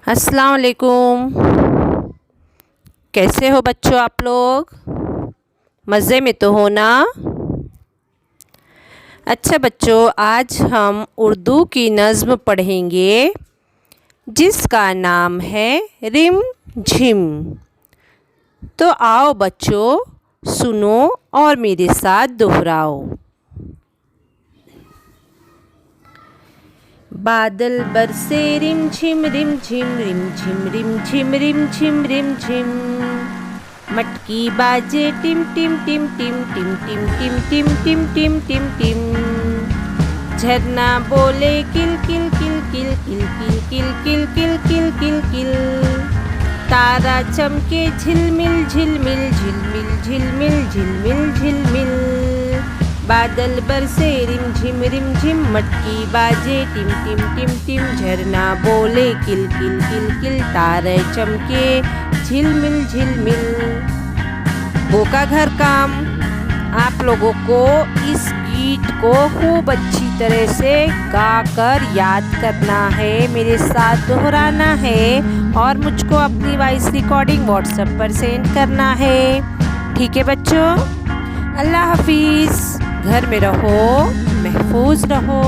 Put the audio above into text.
अस्सलाम वालेकुम। कैसे हो बच्चों आप लोग? मज़े में तो हो ना? अच्छा बच्चों, आज हम उर्दू की नज़्म पढ़ेंगे जिसका नाम है रिम झिम। तो आओ बच्चों, सुनो और मेरे साथ दोहराओ। बादल बरसे रिम झिम रिम झिम रिम झिम रिम झिम रिम झिम रिम झिम। मटकी बाजे टिम टिम टिम टिम टिम टिम टिम टिम टिम टिम टिम टिम। झरना बोले किल किल किल किल किल किल किल किल किल किल किल किल। तारा चमके झिलमिल झिलमिल झिलमिल झिलमिल झिलमिल झिलमिल। बादल बरसे रिम झिम मटकी बाजे टिम टिम टिम टिम। झरना बोले किल किल किल किल, तारे चमके झिलमिल झिलमिल। वो का घर काम। आप लोगों को इस गीत को खूब अच्छी तरह से गाकर याद करना है, मेरे साथ दोहराना है और मुझको अपनी वॉइस रिकॉर्डिंग व्हाट्सएप पर सेंड करना है। ठीक है बच्चों? अल्लाह हाफिज़। घर में रहो, महफूज रहो।